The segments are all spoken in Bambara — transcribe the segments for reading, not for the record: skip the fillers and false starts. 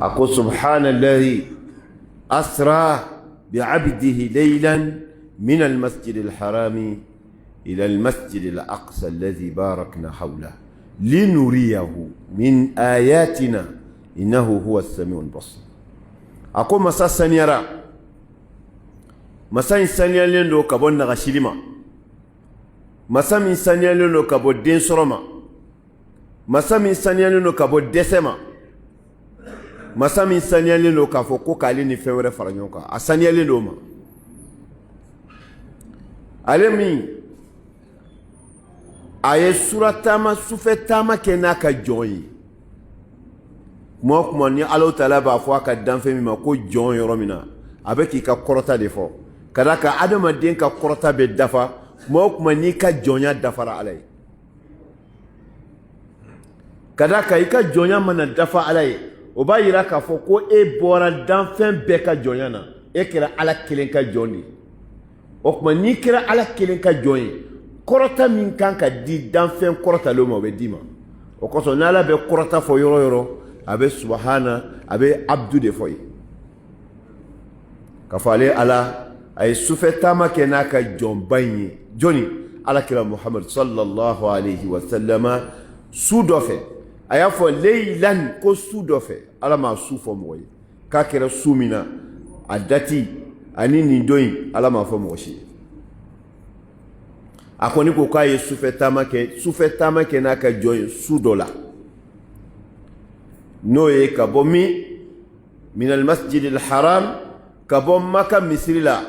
أقول سبحان الذي أسرى بعبده ليلا من المسجد الحرام إلى المسجد الأقصى الذي باركنا حوله لنريه من آياتنا إنه هو السميع البصير. أقول مسا سنيرا مسا إنسانيا لندو كبون نغشيلما مسا إنسانيا لندو كبون دين سرما مسا إنسانيا لندو كبون دسما مسا إنسانيا لندو كفوكو كاليني فيوري فرانيوكا أسانيا لندو ما ألمي aye suratama sufetama kenaka joyi mo kuma ni Allah Taala ba fo aka danfe mi ma ko jon yoro mina avec ka korota defo kada ka adama den ka korota be dafa mo kuma ni ka jonya dafara alai kada ka ika jonya mana dafa alai o ba yira ka fo ko e bora danfe be ka jonya na e kira ala kelen ka joni o kuma ni kira ala kelen ka joni korota min kan ka di danfɛn korota lo ma o bɛ di ma o kosɔn n'ala bɛ korota fɔ yɔrɔ yɔrɔ a bɛ subahana a bɛ abdu de fɔ ye ka fɔ ale ala a ye sufɛ taama kɛ n'a ka jɔnba in ye jɔnni alakira muhammad sallallahu alayhi wa sallama su dɔ fɛ a y'a fɔ leilan ko su dɔ fɛ ala m'a su fɔ mɔgɔ ye k'a kɛra su min na a dati ani nin don in ala m'a fɔ mɔgɔ si ye a ko ni ko k'a ye sufɛ taama kɛ n'a ka jɔn ye su dɔ la n'o ye ka bɔ minal masjidil haram ka bɔ maka misiri la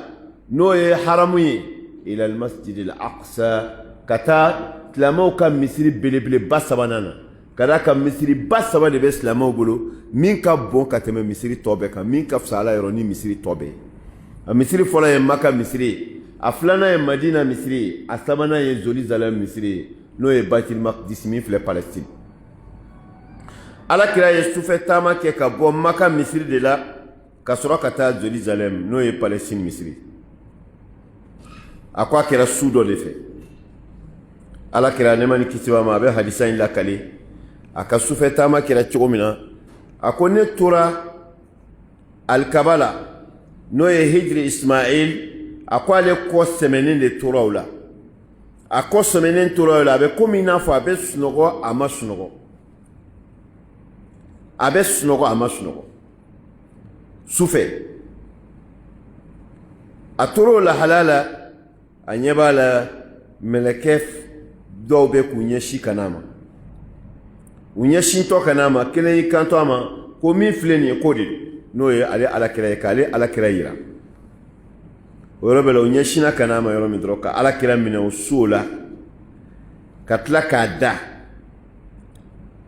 n'o ye haramu ye ilal masjidil aqsa ka taa silamɛw ka misiri belebeleba sabanan na ka da ka misiri ba saba de bɛ silamɛw bolo min ka bon ka tɛmɛ misiri tɔ bɛɛ kan min ka fisa ala yɔrɔ ni misiri tɔ bɛɛ a misiri fɔlɔ ye maka misiri ye a filanan ye madina misiri ye a sabanan ye Jerusalem misiri ye n'o ye Baitul Maqdis min filɛ Palestine alakira ye sufɛ taama kɛ ka bɔ maka misiri de la ka sɔrɔ ka taa Jerusalem n'o ye Palestine misiri a ko a kɛra su dɔ de fɛ alakira nema ni kisi b'a ma a bɛ hadisa in lakale a ka sufɛ taama kɛra cogo min na a ko ne tora alikaba la n'o ye hijri Ismail a ko ale kɔ sɛmɛnen de tora o la a kɔ sɛmɛnen tora o la a bɛ komi i n'a fɔ a bɛ sunɔgɔ a ma sunɔgɔ a bɛ sunɔgɔ a ma sunɔgɔ sufɛ a tora o lahala la a ɲɛ b'a la mɛlɛkɛ dɔw bɛ k'u ɲɛsin ka n'a ma u ɲɛsintɔ ka n'a ma kelen y'i kanto a ma ko min filɛ nin ye k'o de n'o ye ale alakira ye k'ale alakira yira o yɔrɔ bɛɛ la u ɲɛsina ka n'a ma yɔrɔ min dɔrɔn ka alakira minɛ o so la ka tila k'a da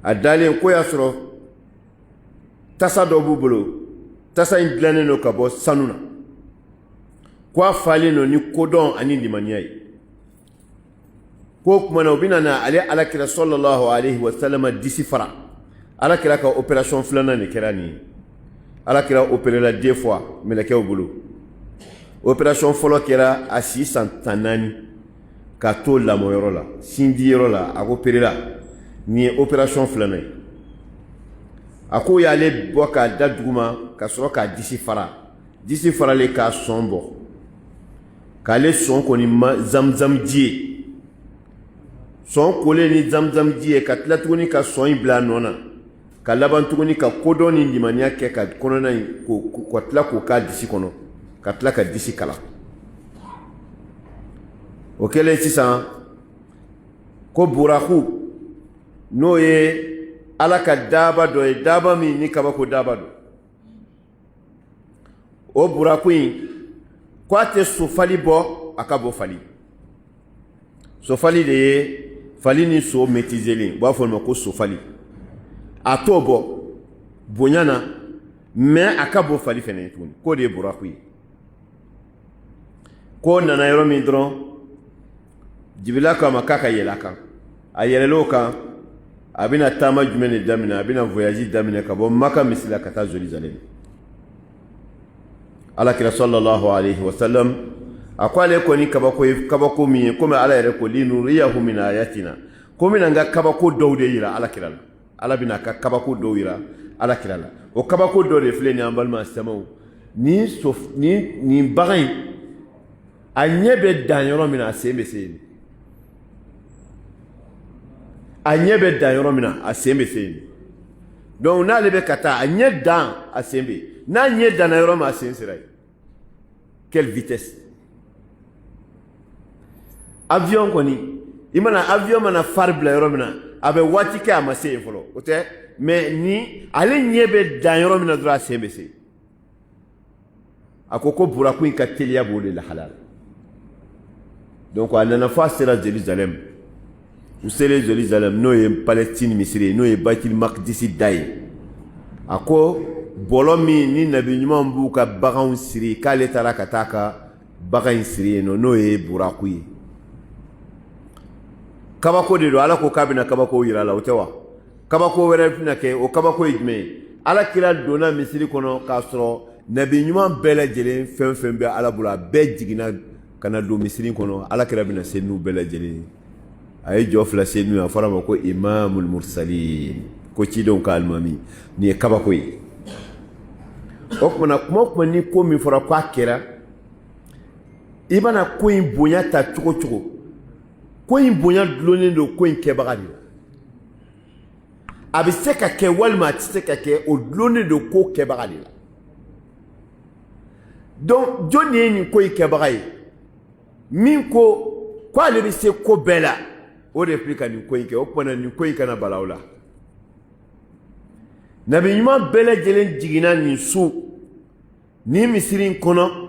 a dalen ko y'a sɔrɔ tasa dɔ b'u bolo tasa in dilannen don ka bɔ sanu na ko a falen don ni kodɔn ani limaniya ye ko tuma na u bɛna na ale alakira sallallahu alayhi wa sallam disi fara alakira ka opération filanan de kɛra nin ye alakira opérera 2 fois mɛlɛkɛw bolo opération fɔlɔ kɛra a si san 14 ka to lamɔyɔrɔ la sindiyɔrɔ la a ko opérera nin ye opération filanan ye a ko y'ale bɔ k'a da duguma ka sɔrɔ k'a disi faralen k'a sɔn bɔ k'ale sɔn kɔni ma zamzam ji ye sɔn kolen ni zamzam ji ye ka tila tuguni ka sɔn in bila a nɔ na ka laban tuguni ka kodɔn ni limaniya kɛ ka kɔnɔna in ka tila k'o k'a disi kɔnɔ ka tila ka disi kala o kɛlen sisan ko buraku n'o ye ala ka daaba dɔ ye daaba min ni kabako daaba dɔ o buraku in ko a tɛ sofali bɔ a ka bɔ fali sofali de ye fali ni so maîtriselen u b'a fɔ o ma ko sofali a t'o bɔ bonya na mais a ka bɔ fali fɛnɛ ye tuguni k'o de ye buraku ye ko nana yɔrɔ min dɔrɔn jibila k'a ma k'a ka yɛlɛ a kan a yɛlɛl'o kan a bɛna taama jumɛn de daminɛ a bɛna voyage daminɛ ka bɔ maka misiri la ka taa Jerusalem alakira sallallahu alayhi wa sallam a ko ale kɔni kabako min ye komi ala yɛrɛ ko linuriyahu min ayatina ko bɛna n ka kabako dɔw de yira alakira la ala bɛna a ka kabako dɔw yira alakira la o kabako dɔ de filɛ nin an balima silamɛw nin bagan in a ɲɛ bɛ dan yɔrɔ min na a sen bɛ se yen a ɲɛ bɛ dan yɔrɔ min na a sen bɛ se yen donc n'ale bɛ ka taa a ɲɛ dan a sen bɛ n'a ɲɛ danna yɔrɔ min a sen sera yen quelle vitesse avion kɔni i mana avion mana fari bila yɔrɔ min na a bɛ waati kɛ a ma se yen fɔlɔ o tɛ mais ni ale ɲɛ bɛ dan yɔrɔ min na dɔrɔn a sen bɛ se a ko buraku in ka teliya b'o de lahala la donc a nana fɔ a sera Jérusalem u selen Jérusalem n'o ye Palestine misiri ye n'o ye Baitul Maqdisi da ye a ko bɔlɔ min ni nabi ɲumanw b'u ka baganw siri k'ale taara ka taa ka bagan in siri yen n'o ye buraku ye kabako de don ala ko k'a bɛna kabako yira la o tɛ wa kabako wɛrɛ bɛna kɛ o kabako ye jumɛn ye ala kira donna misiri kɔnɔ k'a sɔrɔ nabi ɲuman bɛɛ lajɛlen fɛn fɛn bɛ ala bolo a bɛɛ jiginna ka na don misiri kɔnɔ ala kira bɛna se n'u bɛɛ lajɛlen a ye jɔ fila se n'u ye a fɔra ma ko imamul mursalin ko cidenw ka alimami nin ye kabako ye o kumana kuma o kuma ni ko min fɔra k'a kɛra i bɛna ko in bonya ta cogo cogo ko in bonya dulonnen don ko in kɛbaga de la a bɛ se ka kɛ walima a tɛ se ka kɛ o dulonnen don ko kɛbaga de la donc jɔn de ye nin ko in kɛbaga ye min ko k'ale bɛ se ko bɛɛ la o de filɛ ka nin ko in kɛ o kumana nin ko in kana bala o la nabi ɲuman bɛɛ lajɛlen jiginna nin su nin misiri in kɔnɔ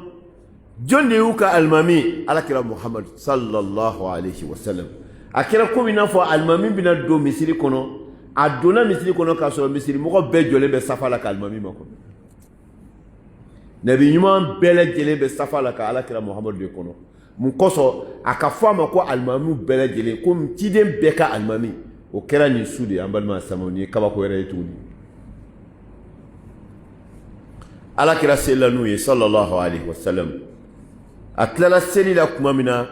jɔn de y'u ka alimami alakira Muhammad sallallahu alaihi wa sallam a kɛra komi i n'a fɔ alimami bɛna don misiri kɔnɔ a donna misiri kɔnɔ k'a sɔrɔ misiri mɔgɔ bɛɛ jɔlen bɛ safa la ka alimami makɔnɔ nabi ɲuman bɛɛ lajɛlen bɛ safa la ka alakira Muhammad de kɔnɔ mun kɔsɔn a ka fɔ a ma ko alimami bɛɛ lajɛlen ko ciden bɛɛ ka alimami o kɛra nin su de ye an balima silamɛw nin ye kabako wɛrɛ ye tuguni alakira selila n'u ye sallallahu alaihi wa sallam a tilala seli la tuma min na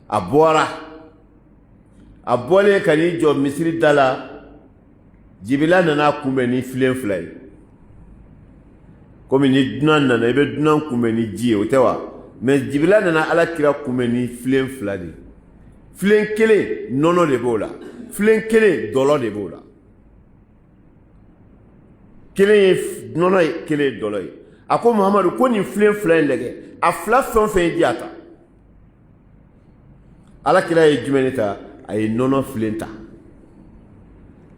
a bɔra a bɔlen ka n'i jɔ misiri da la jibila nana kunbɛn ni filen fila ye komi ni dunan nana i bɛ dunan kunbɛn ni ji ye o tɛ wa mais jibila nana alakira kunbɛn ni filen fila de filen kelen nɔnɔ de b'o la filen kelen dɔlɔ de b'o la kelen ye nɔnɔ ye kelen ye dɔlɔ ye a ko Muhamadu ko nin filen fila in lajɛ a fila fɛn o fɛn ye di a ta alakira ye jumɛn de ta a ye nɔnɔ filen ta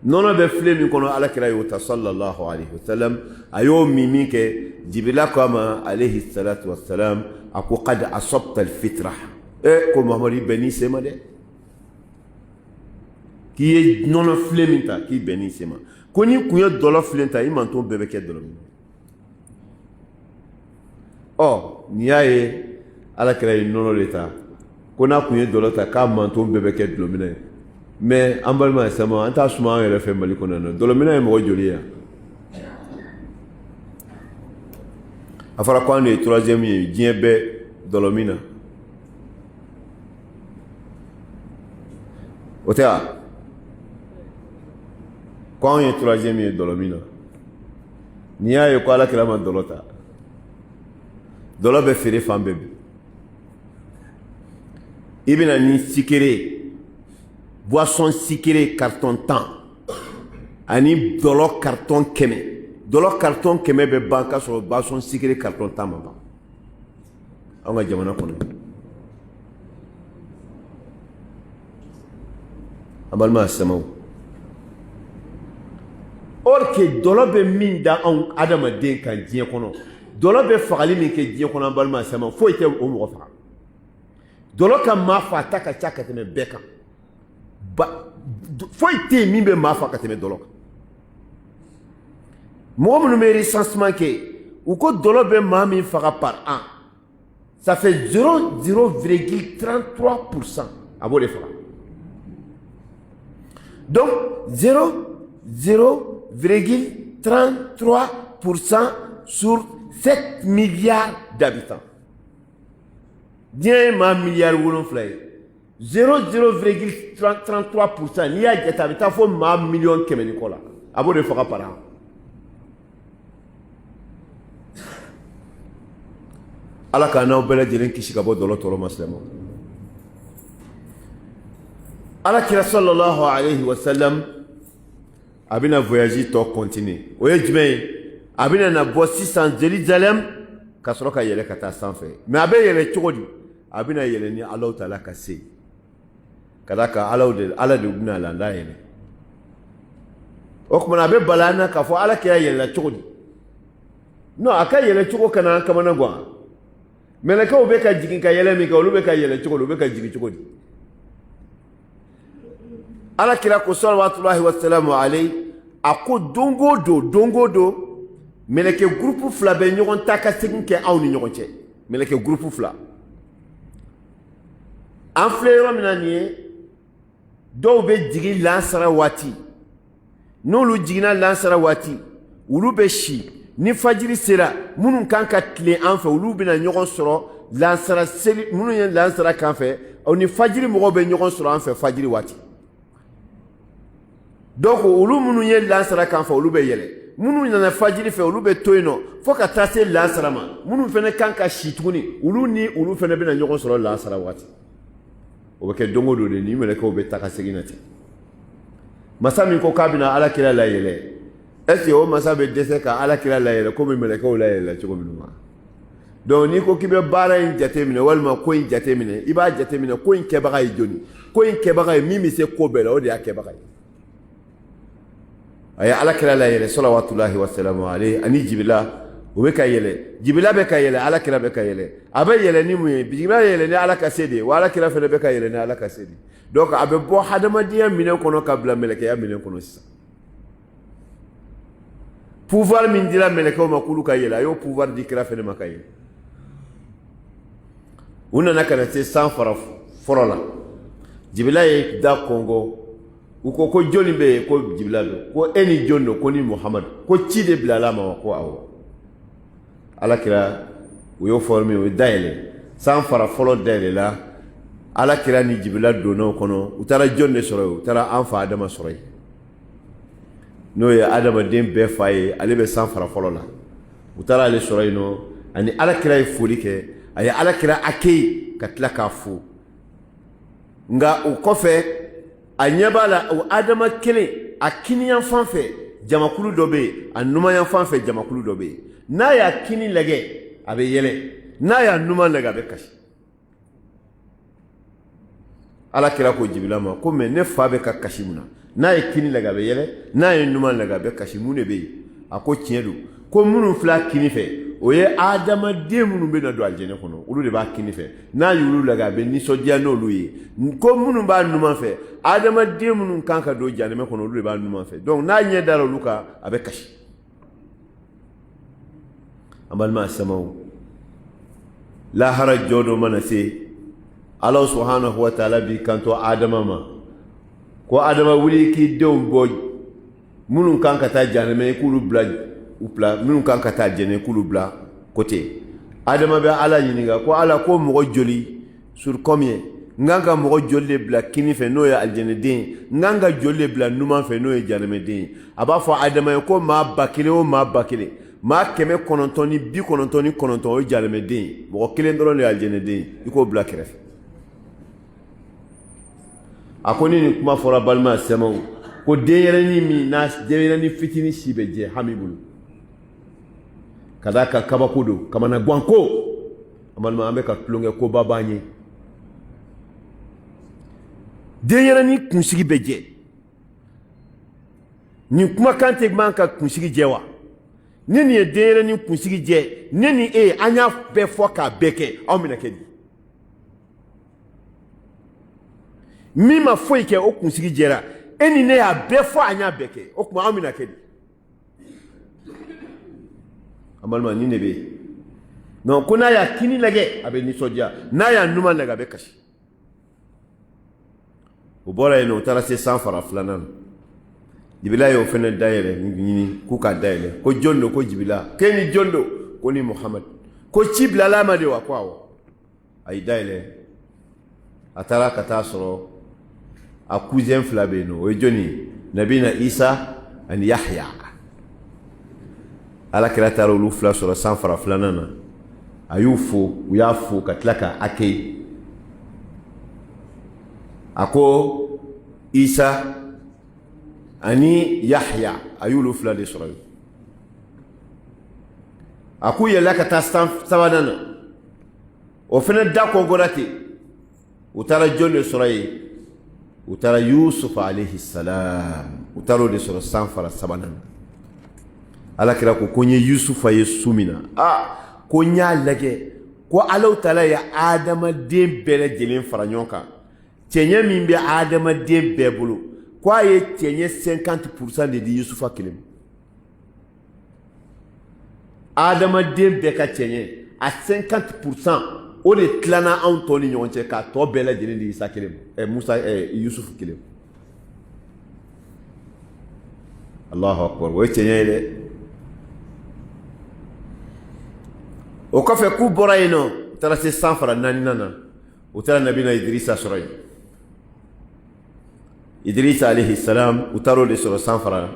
nɔnɔ bɛ filen min kɔnɔ alakira y'o ta sallallahu alaihi wa sallam a y'o min kɛ jibila ko a ma alayhi salatu wa salam a ko qad asabta alfitra ko Muhamadu i bɛn n'i se ma dɛ k'i ye nɔnɔ filen min ta k'i bɛn n'i se ma ko n'i kun ye dɔlɔ filen ta i manton bɛɛ bɛ kɛ dɔlɔ min n'i y'a ye alakira ye nɔnɔ de ta ko n'a kun ye dɔlɔ ta k'a manton bɛɛ bɛ kɛ dɔlɔminɛ ye mais an balima ye sama an t'a suma an yɛrɛ fɛ Mali kɔnɔ yan dɔlɔminɛ ye mɔgɔ joli ye yan a fɔra ko an de ye troisième ye diɲɛ bɛɛ dɔlɔmin na o tɛ wa ko anw ye troisième ye dɔlɔmin na n'i y'a ye ko alakira ma dɔlɔ ta dɔlɔ bɛ feere fan bɛɛ bi i bɛna ni sikere boisson sikere carton 10 ani dɔlɔ carton 100 dɔlɔ carton 100 bɛ ban k'a sɔrɔ boisson sikere carton 10 ma ban anw ka jamana kɔnɔ an balima sɛmaw or que dɔlɔ bɛ min da anw adamaden kan diɲɛ kɔnɔ dɔlɔ bɛ fagali min kɛ diɲɛ kɔnɔ an balima sɛmaw foyi tɛ o mɔgɔ faga dɔlɔ ka maa fa ta ka ca ka tɛmɛ bɛɛ kan foyi tɛ yen min bɛ maa fa ka tɛmɛ dɔlɔ kan mɔgɔ minnu bɛ recensement kɛ u ko dɔlɔ bɛ maa min faga par an ça fait 0,33% a b'o de faga donc 0,33% sur 7 milliards d'habitants diɲɛ ye maa miliyari 7 ye 0,33% n'i y'a jate a bɛ taa fo maa miliyɔn 100 ni kɔ la a b'o de faga par an ala ka n'aw bɛɛ lajɛlen kisi ka bɔ dɔlɔ tɔɔrɔ ma silamɛw. Alakira sallallahu alayhi wa sallam a bɛna voyage tɔ continuer. O ye jumɛn ye? A bɛna na bɔ sisan Jerusalem ka sɔrɔ ka yɛlɛ ka taa sanfɛ. Mais a bɛ yɛlɛ cogo di? A bɛna yɛlɛ ni Alahu Taala ka se. Ka d'a kan Ala de bɛna a landa yɛlɛ. O kumana a bɛ bala an na k'a fɔ Alakira yɛlɛla cogo di? Non, a ka yɛlɛ cogo kana an kamana gan. Mɛlɛkɛw bɛ ka jigin ka yɛlɛ min kɛ olu bɛ ka yɛlɛ cogo di? U bɛ ka jigin cogo di? Alakira ko salawatullahi wa salamu alayhi a ko dongo do mɛlɛkɛ groupe fila bɛ ɲɔgɔn ta ka segin kɛ aw ni ɲɔgɔn cɛ. Mɛlɛkɛ groupe fila. An filɛ yɔrɔ min na nin ye dɔw bɛ jigin lansara waati. N'olu jiginna lansara waati olu bɛ si ni fajiri sera minnu kan ka tile an fɛ olu bɛna ɲɔgɔn sɔrɔ lansara seli minnu ye lansara kan fɛ aw ni fajiri mɔgɔw bɛ ɲɔgɔn sɔrɔ an fɛ fajiri waati. Donc olu minnu ye lansara kan fɛ olu bɛ yɛlɛ minnu nana fajiri fɛ olu bɛ to yen nɔ fo ka taa se lansara ma minnu fana kan ka si tuguni olu ni olu fana bɛna ɲɔgɔn sɔrɔ lansara waati. O bɛ kɛ dongo don de ni mɛlɛkɛw bɛ taa ka segin na ten. Masa min ko k'a bɛna Alakira layɛlɛ est-ce que o masa bɛ dɛsɛ ka Alakira layɛlɛ komi mɛlɛkɛw layɛlɛ cogo min ma? Donc n'i ko k'i bɛ baara in jateminɛ walima ko in jateminɛ i b'a jateminɛ ko in kɛbaga ye jɔnni? Ko in kɛbaga ye min bɛ se ko bɛɛ la o de y'a kɛbaga ye. A ye Alakira layɛlɛ salawatullahi wa salamu alayhi ani Jibirila o bɛ ka yɛlɛ. Jibirila bɛ ka yɛlɛ Alakira bɛ ka yɛlɛ. A bɛ yɛlɛ ni mun ye? Jibirila yɛlɛ ni Ala ka se de ye wa Alakira fana bɛ ka yɛlɛ ni Ala ka se de ye. Donc a bɛ bɔ hadamadenya minɛn kɔnɔ ka bila mɛlɛkɛya minɛn kɔnɔ sisan. Pouvoir min dira mɛlɛkɛw ma k'olu ka yɛlɛ a y'o pouvoir di kira fana ma ka yɛlɛ. U nana ka na se san fara fɔlɔ la. Jibirila ye da kɔngɔ. U ko jɔnni bɛ yen ko Jibirila don ko e ni jɔn don ko ni Muhamadu ko ci de bila ala ma wa ko awɔ. Alakira u y'o formé o ye dayɛlɛ san fara fɔlɔ dayɛlɛla Alakira ni Jibirila donn'o kɔnɔ u taara jɔn de sɔrɔ yen u taara an fa Adama sɔrɔ yen n'o ye adamaden bɛɛ fa ye ale bɛ san fara fɔlɔ la u taara ale sɔrɔ yen nɔ ani Alakira ye foli kɛ a ye Alakira accueilli ka tila k'a fo nka o kɔfɛ a ɲɛ b'a la o Adama kelen a kiniyan fan fɛ jamakulu dɔ bɛ yen a numanyan fan fɛ jamakulu dɔ bɛ yen n'a y'a kini lajɛ a bɛ yɛlɛ n'a y'a numan lajɛ a bɛ kasi. Alakira ko Jibirila ma ko mais ne fa bɛ ka kasi mun na n'a ye kini lajɛ a bɛ yɛlɛ n'a ye numan lajɛ a bɛ kasi mun de bɛ yen a ko tiɲɛ don ko minnu filɛ kini fɛ o ye adamaden minnu bɛ na don alijɛnɛ kɔnɔ olu de b'a kini fɛ n'a y'olu lajɛ a bɛ nisɔndiya n'olu ye ko minnu b'a numan fɛ adamaden minnu kan ka don jahanɛmɛ kɔnɔ olu de b'a numan fɛ donc n'a ɲɛ dara olu kan a bɛ kasi. An balima samaw lahara jɔ dɔ mana se Ala subhanahu wa ta'ala b'i kanto Adama ma ko Adama wuli k'i denw bɔ minnu kan ka taa jahanɛmɛ k'olu bila minnu kan ka taa jɛnɛ k'olu bila côté. Adama bɛ Ala ɲininka ko Ala ko mɔgɔ joli sur combien n kan ka mɔgɔ joli de bila kini fɛ n'o ye alijɛnɛden n kan ka joli de bila numan fɛ n'o ye jahanɛmɛden a b'a fɔ Adama ye ko maa 1000 o maa 1000 maa 999 o ye jahanɛmɛden mɔgɔ kelen dɔrɔn de ye alijɛnɛden i k'o bila kɛrɛfɛ. A ko ni nin kuma fɔra balima sɛmaw ko denyɛrɛnin min n'a denyɛrɛnin fitinin si bɛ jɛ hami bolo ka d'a kan kabako don kamana gan ko an balima an bɛ ka tulonkɛ koba b'an ye denyɛrɛnin kunsigi bɛ jɛ nin kumakan tɛ man ka kunsigi jɛ wa ni nin ye denyɛrɛnin kunsigi jɛ ne ni e an y'a bɛɛ fɔ k'a bɛɛ kɛ anw bɛna kɛ di. Min ma foyi kɛ o kunsigi jɛra e ni ne y'a bɛɛ fɔ an y'a bɛɛ kɛ o tuma an bɛna kɛ di. An balima nin de bɛ yen non ko n'a y'a kini lajɛ a bɛ nisɔndiya n'a y'a numan lajɛ a bɛ kasi. O bɔra yen nɔ u taara se san fara filanan na Jibirila y'o fana dayɛlɛ ɲini k'u ka dayɛlɛ ko jɔn don ko Jibirila k'e ni jɔn don ko ni Muhamadu ko ci bilala ma de wa ko awɔ a y'i dayɛlɛ a taara ka taa sɔrɔ a cousin fila bɛ yen nɔ o ye jɔnni ye Nabina Isa ani Yahya Alakira taara olu fila sɔrɔ san fara filanan na a y'u fo u y'a fo ka tila ka ake a ko Isa ani Yahya a y'olu 2 de sɔrɔ yen a k'u yɛlɛla ka taa sabanan na o fana da kɔnkɔra ten u taara jɔn de sɔrɔ yen u taara Yusuf alayhi salam u taara o de sɔrɔ san fara sabanan na Alakira ko n ye Yusufa ye su min na ko n y'a lajɛ ko Alahu Taala ye adamaden bɛɛ lajɛlen fara ɲɔgɔn kan cɛɲɛ min bɛ adamaden bɛɛ bolo ko a ye cɛɲɛ 50% de di Yusufa kelen adamaden bɛɛ ka cɛɲɛ a 50% o de tilana anw tɔ ni ɲɔgɔn cɛ k'a tɔ bɛɛ lajɛlen di Isa kelen Yusufu kelen Allahu akbar o ye cɛɲɛ ye dɛ o kɔfɛ k'u bɔra yen nɔ u taara se san fara 4 na u taara nabina Idrisa sɔrɔ yen Idrisa alayhi salam u taara o de sɔrɔ san fara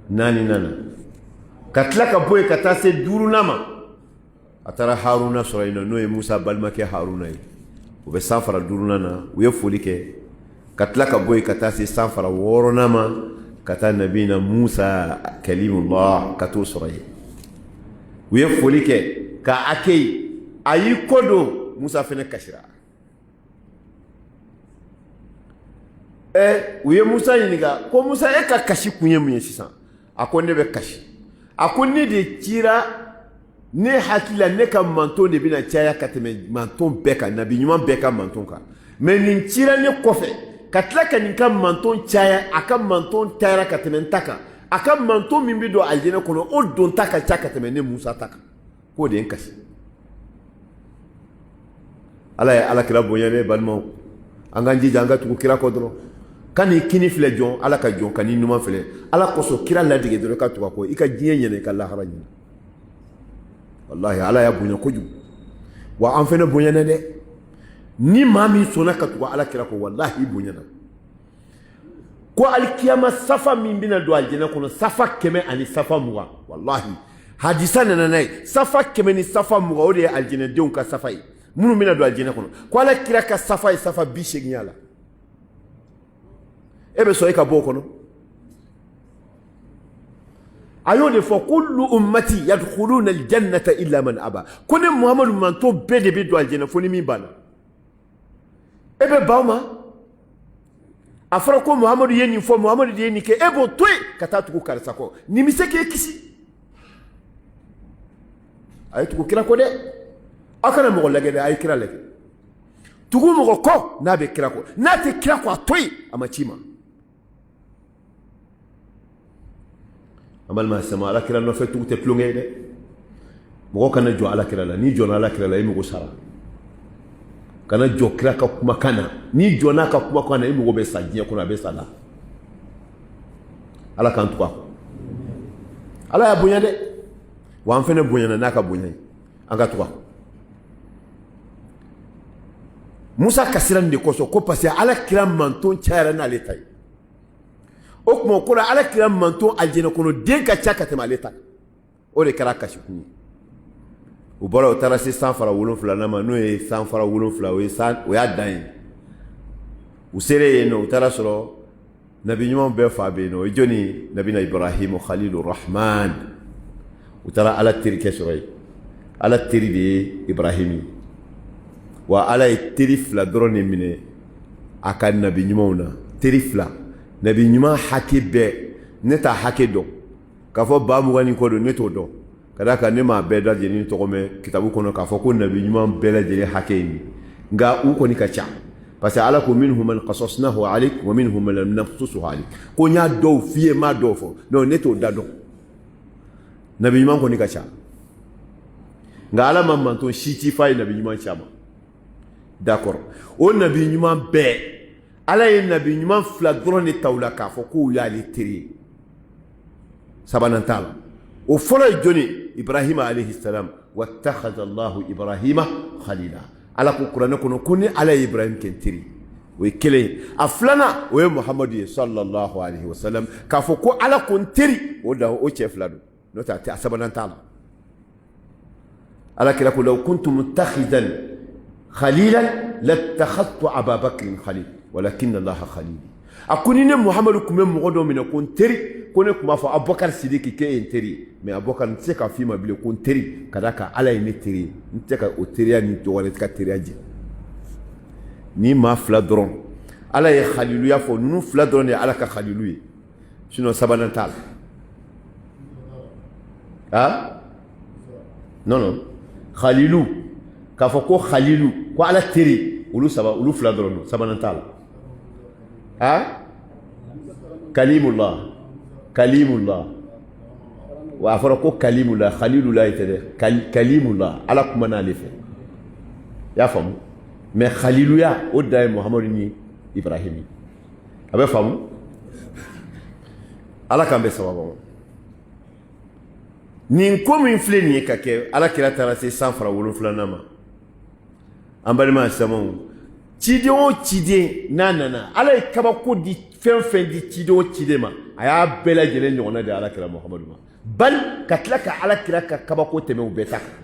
4 na ka tila ka bɔ yen ka taa se 5 ma a taara Haruna sɔrɔ yen nɔ n'o ye Musa balimakɛ Haruna ye u bɛ san fara 5 na u ye foli kɛ ka tila ka bɔ yen ka taa se san fara 6 ma ka taa nabina Musa kalimullah ka t'o sɔrɔ yen u ye foli kɛ ka ake a y'i kodon Musa fana kasira u ye Musa ɲininka ko Musa e ka kasi kun ye mun ye sisan a ko ne bɛ kasi a ko ne de cira ne hakili la ne ka manton de bɛna caya ka tɛmɛ manton bɛɛ kan nabi ɲuman bɛɛ ka manton kan mais nin cira ne kɔfɛ ka tila ka nin ka manton caya a ka manton cayara ka tɛmɛ n ta kan a ka manton min bɛ don aljinɛ kɔnɔ o don ta ka ca ka tɛmɛ ne Musa ta kan k'o de ye n kasi Ala ye Alakira bonya ne balimaw an k'an jija an ka tugu kira kɔ dɔrɔn ka n'i kini filɛ jɔn Ala ka jɔn ka n'i ɲuman filɛ Ala kosɔn kira ladige dɔrɔn ka tugu a kɔ i ka diɲɛ ɲɛna i ka lahara ɲɛna wallahi Ala y'a bonya kojugu wa an fana bonyana dɛ ni maa min sɔnna ka tugu Alakira kɔ wallahi i bonyana ko alikiyama safa min bɛna don aljinɛ kɔnɔ safa 100 ani safa 20 wallahi hadisa nana n'a ye safa 100 ni safa 20 o de ye aljinɛdenw ka safa ye minnu bɛna don aljinɛ kɔnɔ ko Alakira ka safa ye safa 80 la e bɛ sɔn e ka bɔ o kɔnɔ a y'o de fɔ kullu ummati yadkhuluna aljannata illa man aba ko ne Muhamadu manto bɛɛ de bɛ don aljinɛ fo ni min banna e bɛ ban o ma a fɔra ko Muhamadu ye nin fɔ Muhamadu de ye nin kɛ e b'o to yen ka taa tugu karisa kɔ nin bɛ se k'e kisi a ye tugu kira kɔ dɛ aw kana mɔgɔ lajɛ dɛ a ye kira lajɛ tugu mɔgɔ kɔ n'a bɛ kira kɔ n'a tɛ kira kɔ a to yen a ma ci ma an balima sama Alakira nɔfɛ tugu tɛ tulonkɛ ye dɛ mɔgɔ kana jɔ Alakira la n'i jɔnna Alakira la i mago sara kana jɔ kira ka kumakan na n'i jɔnna ka kumakan na i mago bɛ sa diɲɛ kɔnɔ a bɛ sa la Ala k'an tugu a kɔ Ala y'a bonya dɛ wa an fana bonyana n'a ka bonya ye an ka tugu a kɔ Musa kasira nin de kosɔn ko parce que Alakira manton cayara n'ale ta ye o tuma o kɔrɔ Alakira manton aljinɛ kɔnɔ den ka ca ka tɛmɛ ale ta kan o de kɛra kasi kun ye u bɔra u taara se san fara 7 ma n'o ye san fara 7 o y'a dan ye u sera yen nɔ u taara sɔrɔ nabi ɲuman bɛɛ fa bɛ yen nɔ o ye jɔnni nabina Ibrahim Khalilur Rahman u taara Ala terikɛ sɔrɔ yen Ala teri de ye Ibrahim ye wa Ala ye teri 2 dɔrɔn de minɛ a ka nabi ɲumanw na teri 2 nabi ɲuman hakɛ bɛɛ ne t'a hakɛ dɔn k'a fɔ ba 20 ni kɔ don ne t'o dɔn ka d'a kan ne m'a bɛɛ lajɛlen tɔgɔ mɛn kitabu kɔnɔ k'a fɔ ko nabi ɲuman bɛɛ lajɛlen hakɛ ye nin nka u kɔni ka ca parce que Ala ko minhum man qasasnahu alayk wa minhum man lam naqsushu alayk ko n y'a dɔw f'i ye n m'a dɔw fɔ non ne t'o da dɔn nabi ɲuman kɔni ka ca nka Ala ma manton si ci f'a ye nabi ɲuman caman d'accord o nabi ɲuman bɛɛ Ala ye nabi ɲuman 2 dɔrɔn de ta u la k'a fɔ k'u y'ale teri ye sabanan t'a la o fɔlɔ ye jɔnni Ibrahima alayhi salam wattakhadha Allahu Ibrahima khalila Ala ko kuranɛ kɔnɔ ko ni Ala ye Ibrahim kɛ n teri o ye kelen ye a filanan o ye Muhamadu ye sallallahu alayhi wa sallam k'a fɔ ko Ala ko n teri o da o cɛ 2 don n'o tɛ a sabanan t'a la ala kira ko law kuntu muttakhidan khalilan lattakhadtu Aba Bakrin khalil walakin Allah khalili akuni ne Muhammadu kume mogo do mina ko teri ko ne kuma fɔ Abubakar Sidiki ke en teri mais Abubakar nse ka fi ma bile ko teri kadaka ala ye ne teri nse ka o teriya ni tɔgɔle ka teriya je ni ma fila dɔrɔn ala ye khaliluya fɔ nunu fila dɔrɔn de ala ka khalilu ye sinon sabanan t'a la ah non khalilu k'a fɔ ko khalilu ko ala teri olu fila dɔrɔn don sabanan t'a la ah kalimullah wa a fɔra ko kalimullah khalilullah ite dɛ kalimullah ala kuma n'ale fɛ y'a faamu mais khaliluya o da ye Muhammadu ni Ibrahim a bɛ faamu ala k'an bɛ sababu nin ko min filɛ nin ye ka kɛ ala kira taara se 100 ma an balima samaw ciden o ciden n'a nana ala ye kabako di fɛn fɛn di ciden o ciden ma a y'a bɛɛ lajɛlen ɲɔgɔnna di ala kira Muhammadu ma bali ka tila ka ala kira ka kabako tɛmɛ u bɛɛ ta kan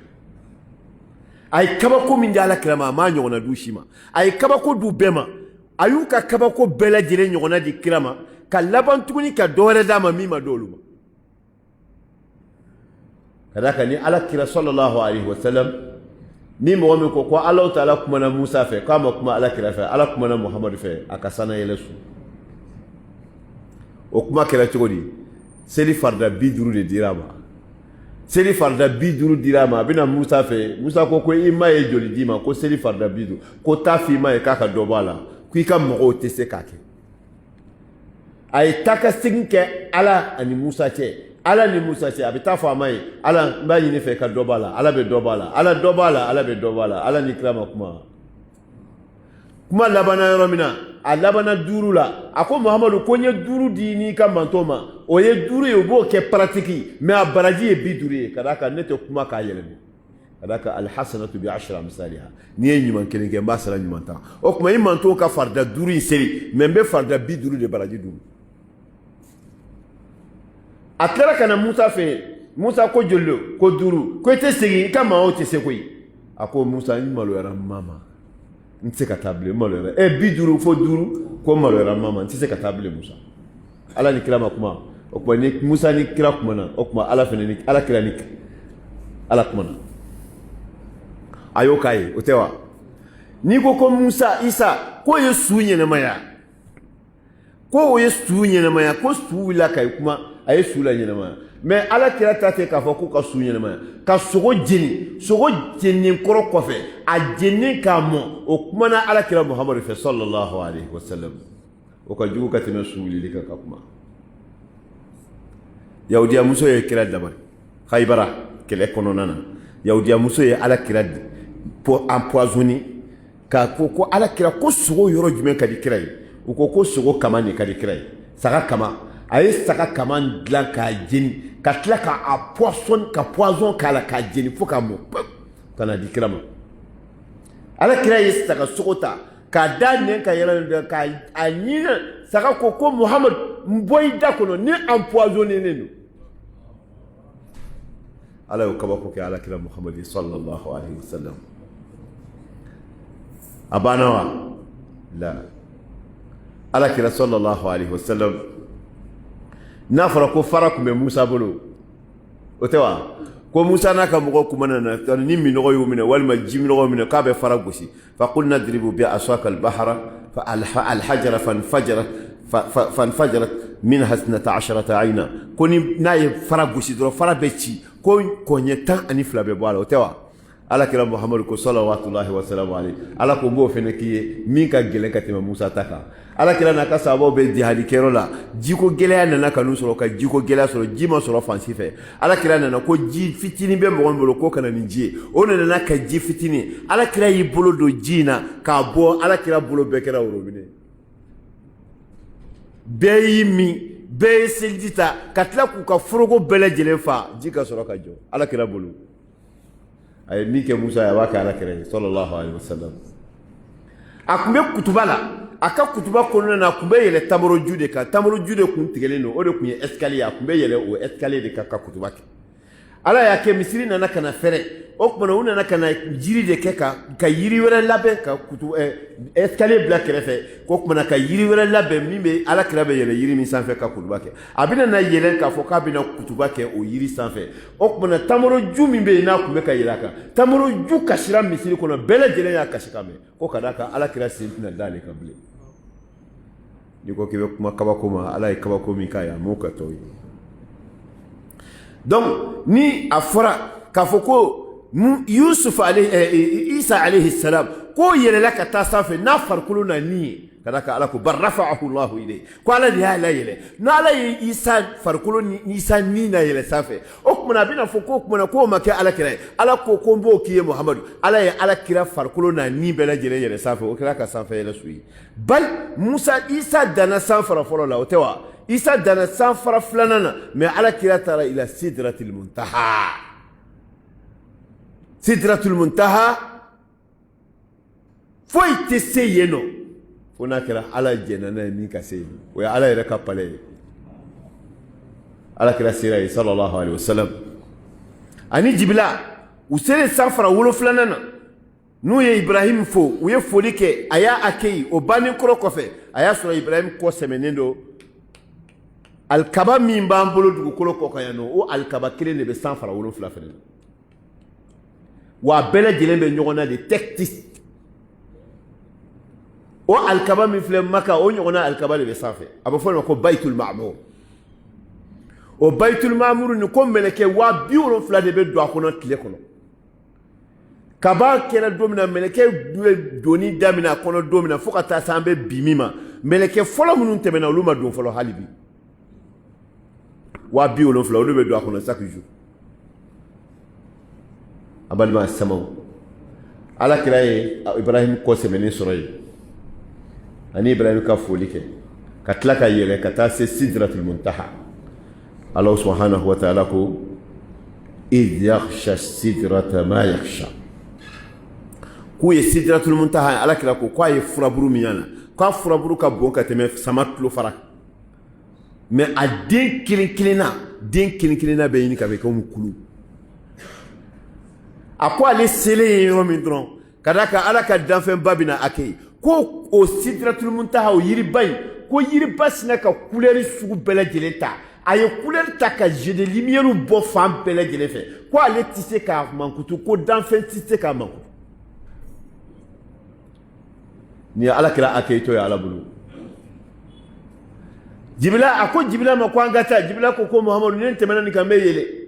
a ye kabako min di ala kira ma a m'a ɲɔgɔnna du si ma a ye kabako du bɛɛ ma a y'u ka kabako bɛɛ lajɛlen ɲɔgɔnna di kira ma ka laban tuguni ka dɔ wɛrɛ d'a ma min ma d'olu ma ka d'a kan ni ala kira sallallahu alaihi wa sallam ni mɔgɔ min ko Alahu Taala kumana Musa fɛ k'a ma kuma ala kira fɛ ala kumana Muhammadu fɛ a ka sana yɛlɛ su o kuma kɛra cogo di seli farida 50 de dira a ma seli farida 50 dira a ma a bɛna Musa fɛ Musa ko i ma ye joli d'i ma ko seli farida 50 ko taa f'i ma ye k'a ka dɔ bɔ a la ko i ka mɔgɔw tɛ se k'a kɛ a ye taa ka segin kɛ ala ani Musa cɛ ala ni Musa cɛ a bɛ taa fɔ a ma ye ala n b'a ɲini fɛ ka dɔ b'a la ala bɛ dɔ b'a la ala dɔ b'a la ala bɛ dɔ b'a la ala ni kira ma kuma labanna yɔrɔ min na a labanna 5 la a ko Muhammadu ko n ye 5 di n'i ka manto ma o ye 5 ye o b'o kɛ paratiki mais a baraji ye 50 ye ka d'a kan ne tɛ kuma k'a yɛlɛma ka d'a kan alhasanatu bi ashra amsaliha n'i ye ɲuman kelen kɛ n b'a sara ɲuman 10 o tuma i manto ka farida 5 in seri mais n bɛ farida 50 de baraji d'u a tilara ka na Musa fɛ Musa ko joli lo ko 5 ko i tɛ segin i ka maaw tɛ se koyi a ko Musa n maloyara mama n tɛ se ka taa bilen n maloyara 50 fo 5 ko n maloyara mama n tɛ se ka taa bilen Musa ala ni kira ma kuma o tuma ni Musa ni kira kumana o tuma ala fɛnɛ ni ala kira ni ala kumana a y'o k'a ye o tɛ wa n'i ko Musa Isa k'o ye su ɲɛnamaya ko su wulila ka kuma a ye su la ɲɛnamaya mais ala kira ta tɛ k'a fɔ k'u ka su ɲɛnamaya ka sogo jeni kɔrɔ kɔfɛ a jeni k'a mɔ o kumana ala kira Muhammadu fɛ sallallahu alaihi wa sallam o ka jugu ka tɛmɛ su wulili kan ka kuma yahudiya muso ye kira dabari Khaybara kɛlɛ kɔnɔna na yahudiya muso ye ala kira empoisonné ka ko ala kira ko sogo yɔrɔ jumɛn ka di kira ye u ko sogo kama de ka di kira ye saga kama a ye saga kama dilan k'a jeni ka tila ka poison k'a la k'a jeni fo k'a mɔ ka na di kira ma ala kira ye saga sogo ta k'a da nɛn ka yɛlɛ k'a ɲinɛ saga ko Muhammadu n bɔ i da kɔnɔ ni empoisonné don ala y'o kabako kɛ ala kira Muhammadu sallallahu alaihi wa sallam a banna wa la ala kira sallallahu alaihi wa sallam n'a fɔra ko fara tun bɛ Musa bolo o tɛ wa ko Musa n'a ka mɔgɔw kumana na ni minɔgɔ y'u minɛ walima ji minɔgɔ minɛ k'a bɛ fara gosi fa qulna idribu bi aswaka al-bahra fa al-hajara fanfajarat minha 12 ayna ko ni n'a ye fara gosi dɔrɔn fara bɛ ci ko kɔɲɛ 12 bɛ bɔ a la o tɛ wa ala kira Muhammadu ko salawatullahi wa salamu alayhi ala ko b'o fɛnɛ k'i ye min ka gɛlɛn ka tɛmɛ Musa ta kan ala kira n'a ka sahabaw bɛ jihadi kɛyɔrɔ la jiko gɛlɛya nana kanu sɔrɔ ka jiko gɛlɛya sɔrɔ ji ma sɔrɔ fan si fɛ ala kira nana ko ji fitinin bɛ mɔgɔ min bolo k'o kana ni ji ye o nana ka ji fitinin ala kira y'i bolo don ji in na k'a bɔ ala kira bolo bɛɛ kɛra worobinɛ bɛɛ y'i min bɛɛ ye seliji ta ka tila k'u ka foroko bɛɛ lajɛlen fa ji ka sɔrɔ ka jɔ ala kira bolo a ye min kɛ Musa ye a b'a kɛ ala kira ye sallallahu alaihi wa sallam a tun bɛ kutuba la a ka kutuba kɔnɔna na a tun bɛ yɛlɛ tamaro ju de kan tamaro ju de tun tigɛlen don o de tun ye escalier a tun bɛ yɛlɛ o escalier de kan ka kutuba kɛ ala y'a kɛ misiri nana kana fɛrɛ o kumana u nana kana jiri de kɛ ka yiri wɛrɛ labɛn ka kutu escalier bila kɛrɛfɛ ko kumana ka yiri wɛrɛ labɛn min bɛ ala kira bɛ yɛlɛ yiri min sanfɛ ka kutuba kɛ a bɛna na yɛlɛn k'a fɔ k'a bɛna kutuba kɛ o yiri sanfɛ o kumana tamaro ju min bɛ yen n'a tun bɛ ka yɛlɛ a kan tamaro ju kasira misiri kɔnɔ bɛɛ lajɛlen y'a kasi ka mɛn ko ka d'a kan ala kira sen tɛna d'ale kan bilen n'i ko k'i bɛ kuma kabako ma ala ye kabako min k'a ye a m'o ka tɔ ye donc ni a fɔra k'a fɔ ko Yusuf Isa alayhi salam ko yɛlɛla ka taa sanfɛ n'a farikolo na nin ye ka d'a kan ala ko bal rafa'ahu Allahu ilayhi ko ala de y'a layɛlɛ n'ala ye Isa farikolo ni Isa ni na yɛlɛ sanfɛ o kumana a bɛna fɔ ko kumana k'o ma kɛ ala kira ye ala ko ko n b'o k'i ye Muhamadu ala ye ala kira farikolo na ni bɛɛ lajɛlen yɛlɛ sanfɛ o kɛra ka sanfɛ yɛlɛ su ye bal Isa danna san fara fɔlɔ la o tɛ wa Isa danna san fara filanan na mais ala kira taara ila sidratil muntaha Sidratul Muntaha foyi tɛ se yen nɔ fo n'a kɛra ala jɛnna n'a ye min ka se yen o ye ala yɛrɛ ka palais ye ala kira sera yen sallallahu alaihi wasallam ani Jibila u selen san fara 7 na n'u ye Ibrahim fo u ye foli kɛ a y'a accueilli o bannen kɔrɔ kɔfɛ a y'a sɔrɔ Ibrahim kɔ sɛmɛnen don alikaba min b'an bolo dugukolo kɔ kan yan nɔ o alikaba kelen de bɛ san fara 7 fɛnɛ na wa bɛɛ lajɛlen bɛ ɲɔgɔn na de tɛkiti o alikaba min filɛ Maka o ɲɔgɔnna alikaba de bɛ sanfɛ a bɛ fɔ o ma ko Baitul Ma'mur o Baitul Ma'mur ni ko mɛlɛkɛ 70,000 de bɛ don a kɔnɔ tile kɔnɔ kaba kɛra don min na mɛlɛkɛ bɛ donni daminɛ a kɔnɔ don min na fo ka taa se an bɛ bi min ma mɛlɛkɛ fɔlɔ minnu tɛmɛna olu ma don fɔlɔ hali bi 70,000 olu bɛ don a kɔnɔ chaque jour a balima samaw ala kira ye Ibrahim kɔ sɛmɛnen sɔrɔ yen ani Ibrahim ka foli kɛ ka tila ka yɛlɛ ka taa se Sidratul Muntaha Allah subhanahu wa ta'ala ko idh yaghsha sidrata ma yaghsha k'u ye Sidratul Muntaha ala kira ko k'a ye furaburu min yana k'a furaburu ka bon ka tɛmɛ sama tulo fara mais a den kelen kelenna bɛ ɲini ka bɛ kɛ kulu a ko ale selen ye yɔrɔ min dɔrɔn ka d'a kan ala ka danfɛnba bɛna a kɛ ko o Sidratul Muntaha o yiriba in ko yiriba sina ka couleur sugu bɛɛ lajɛlen ta a ye couleur ta ka jet de lumière bɔ fan bɛɛ lajɛlen fɛ ko ale tɛ se k'a mankutu ko danfɛn tɛ se k'a mankutu ni ala kɛra a kɛ to ye ala bolo Jibila a ko Jibila ma ko an ka taa Jibila ko Muhamadu ne tɛmɛna nin kan n bɛ yɛlɛ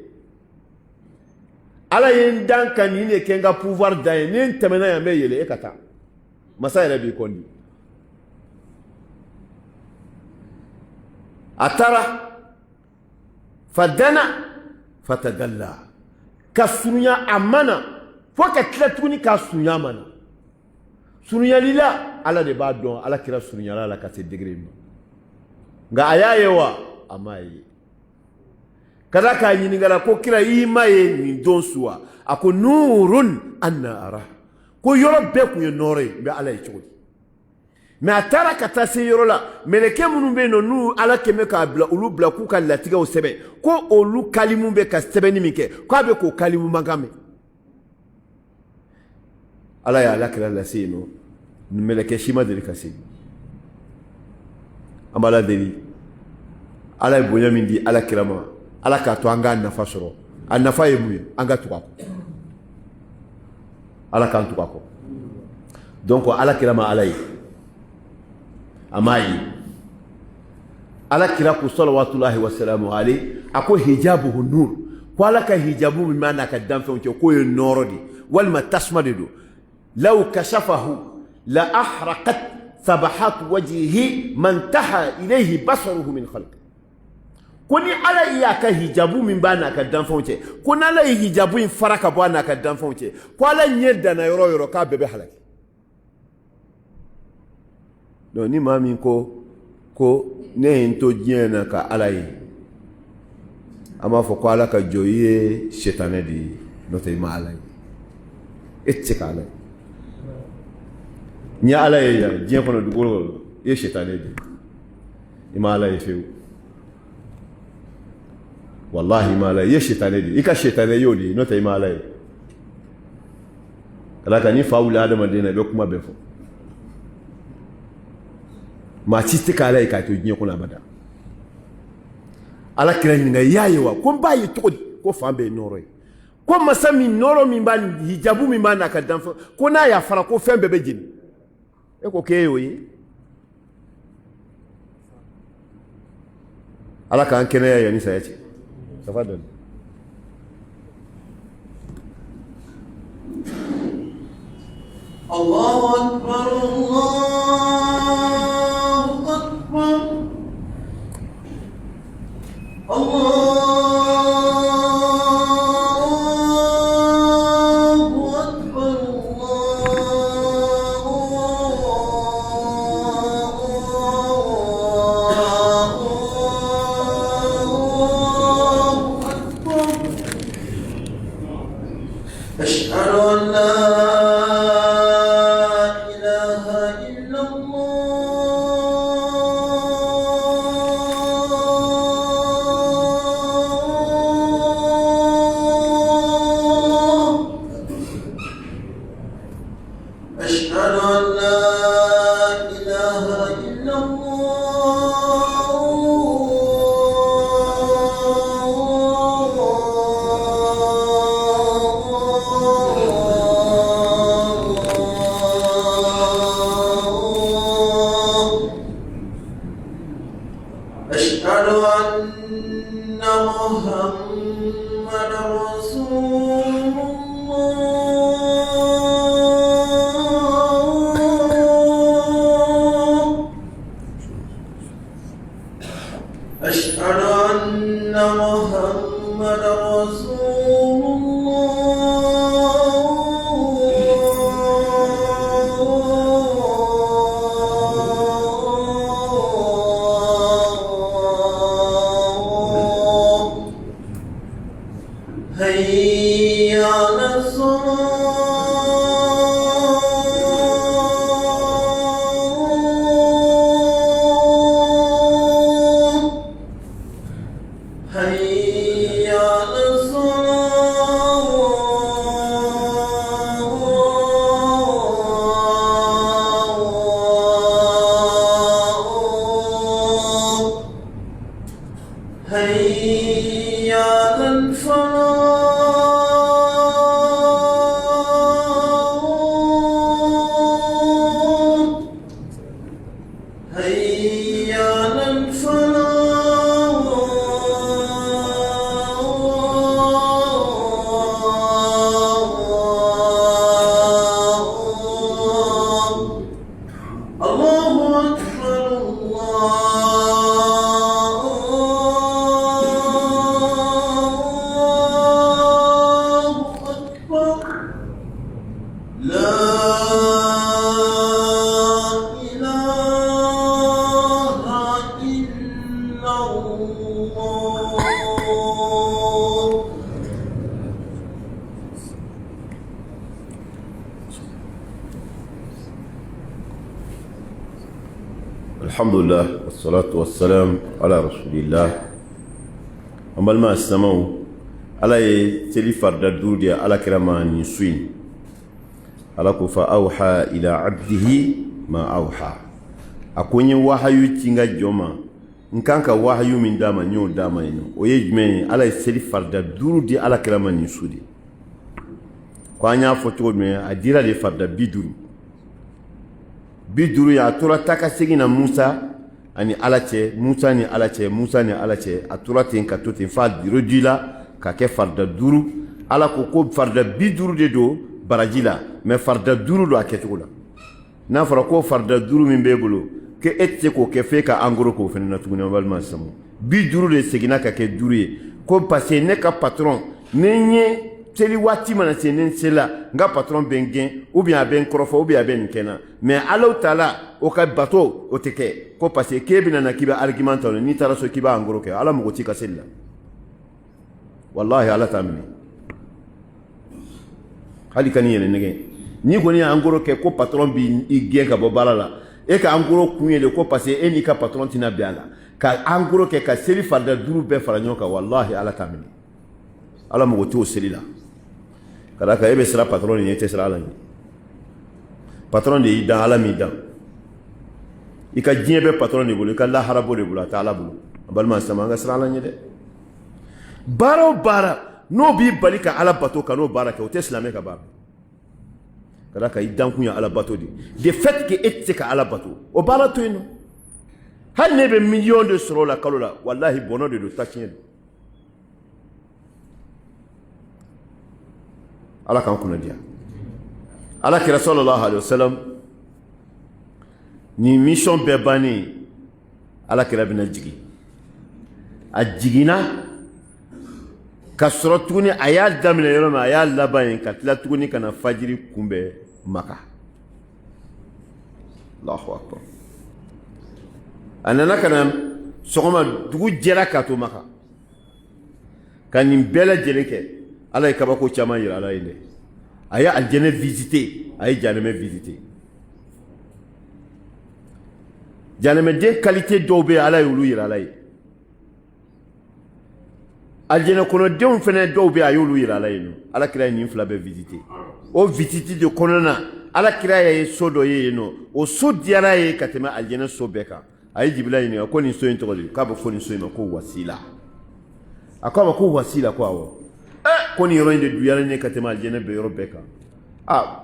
ala ye n dan ka nin de kɛ n ka pouvoir dan ye ni n tɛmɛna yan n bɛ yɛlɛ e ka taa masa yɛrɛ b'i kɔndi a taara fadana fatadalla ka surunya a mana fo ka tila tuguni k'a surunya a mana surunyali la ala de b'a dɔn ala kira surunyala la ka se degré ma nka a y'a ye wa a m'a ye ka da k'a ɲininkala ko kira i ma ye nin don su wa a ko nurun anna ara ko yɔrɔ bɛɛ tun ye nɔɔrɔ ye n bɛ ala ye cogo di mais a taara ka taa se yɔrɔ la mɛlɛkɛ minnu bɛ yen nɔ n'u ala kɛmɛ k'a bila olu bila k'u ka latigɛw sɛbɛn ko olu kalimu bɛ ka sɛbɛnni min kɛ k'a bɛ k'o kalimu mankan mɛn ala y'a alakira lase yen nɔ mɛlɛkɛ si ma deli ka se an b'ala deli ala ye bonya min di alakira ma ala k'a to an k'a nafa sɔrɔ a nafa ye mun ye an ka tugu a kɔ ala k'an tugu a kɔ donc alakira ma ala ye a m'a ye alakira ko salawatullahi wasalamu alayhi a ko hijabuhu nur ko ala ka hijabu min b'a n'a ka danfɛnw cɛ k'o ye nɔɔrɔ de walima tasuma de don law kashafahu la ahraqat sabahat wajhihi man taha ilayhi basaruhu min khalq ko ni ala y'a ka hijabu min b'a n'a ka danfɛnw cɛ ko n'ala ye hijabu in fara ka bɔ a n'a ka danfɛnw cɛ ko ala ɲɛ danna yɔrɔ o yɔrɔ k'a bɛɛ bɛ halaki donc ni maa min ko ne ye n to diɲɛ na ka ala ye an b'a fɔ ko ala ka jɔ i ye setanɛ de ye n'o tɛ i ma ala ye e tɛ se ka ala ye n ye ala ye yan diɲɛ kɔnɔ dugukolo kɔnɔ i ye setanɛ de ye i ma ala ye fiyewu wallahi mala ye shetane di ika shetane yodi no tay mala kala ka ni faula adama dina be kuma be fo ma ci kala ka to nyi kuna bada ala kira ni yaye wa ko bayi to ko fambe noro ko masami noro min ban hijabu min ban ka danfo ko na ya fara ko fembe be jini e ko keyo yi ala ka an kene ya ni sa yace tafadhali Allahu akbar أشهد أن لا إله إلا الله أشهد أن لا إله إلا أشهد أن محمد رسول الله أشهد أن محمد رسول الله هيا على الصلاة هيا على الصلاة هيا على الفلاح هيا على الفلاح الله أكبر الله أكبر لا إله إلا الله الحمد لله والصلاة والسلام على رسول الله أمال ما استمعوا على تلي فرد الدودية على كرمان يسوين على كفا أوحى إلى عبده ما أوحى أكوني وحي تينغا جوما نكانك وحي من داما نيو داما ينو ويجمعي على تلي فرد الدودية على كرمان يسودي كوانيا فتوى من أدير لي فرد بدون biduru ya tora taka segina Musa ani alache Musa ni alache Musa ni alache atura ten ka to ten fa dirojila ka ke farda duru ala ko farda biduru de do barajila mais farda duru do aketula na fara ko farda duru min bebulu ke etse ko ke fe ka angoro ko fe na tuguna balma samu biduru de segina ka ke duru ko passer ne ka patron nenye teli wati mana senen sela nga patron bengen ou bien ben krofo ou bien ben kena mais Allah taala o ka bato o teke ko parce que bina na kiba argument ni tara so kiba angoro ke ala mo tika sella wallahi ala tammi hali kan yele nege ni ko ni angoro ke ko patron bi igen ka bo balala e ka angoro kunye le ko parce e ni ka patron tina biala ka en gros ke ka seli farda duru be fara ɲɔgɔn kan wallahi ala t'a minɛ ala mago t'o seli la ka da kan e bɛ sira patron ɲɛ tɛ sira ala ɲɛ patron de y'i dan ala m'i dan i ka diɲɛ bɛ patron de bolo i ka lahara b'o de bolo a tɛ ala bolo a balima sama an ka sira ala ɲɛ dɛ baara o baara n'o b'i bali ka ala bato ka n'o baara kɛ o tɛ silamɛ ka baara ka da kan i dankun ye ala bato de fait que e tɛ se ka ala bato o baara to yen nɔ hali ne bɛ miliyɔn de sɔrɔ o la kalo la walahi bɔnɔ de don ta tiɲɛ don ala k'an kunna diya ala kira sallallahu alaihi wasallam ni mission bɛɛ bannen ala kira bɛna jigin a jiginna ka sɔrɔ tuguni a y'a daminɛ yɔrɔ min a y'a laban yen ka tila tuguni ka na fajiri kunbɛn maka allahu akbar a nana ka na sɔgɔma dugu jɛra k'a to maka ka nin bɛɛ lajɛlen kɛ ala ye kabako caman yira ala ye dɛ a ye aljɛnɛ visiter a ye jahanɛmɛ visiter jahanɛmɛden qualité dɔw bɛ yen ala ye olu yira ala ye aljɛnɛ kɔnɔdenw fɛnɛ dɔw bɛ yen a y'olu yira ala ye nɔ ala kira ye nin fila bɛɛ visiter o visite de kɔnɔna na ala kira ye so dɔ ye yen nɔ o so diyara ye ka tɛmɛ aljɛnɛ so bɛɛ kan a ye jibila ɲininka ko nin so in tɔgɔ de k'a bɛ fɔ nin so in ma ko wasila a ko a ma ko wasila ko awɔ ko nin yɔrɔ in de duyara ne ka tɛmɛ aljɛnɛ bɛɛ yɔrɔ bɛɛ kan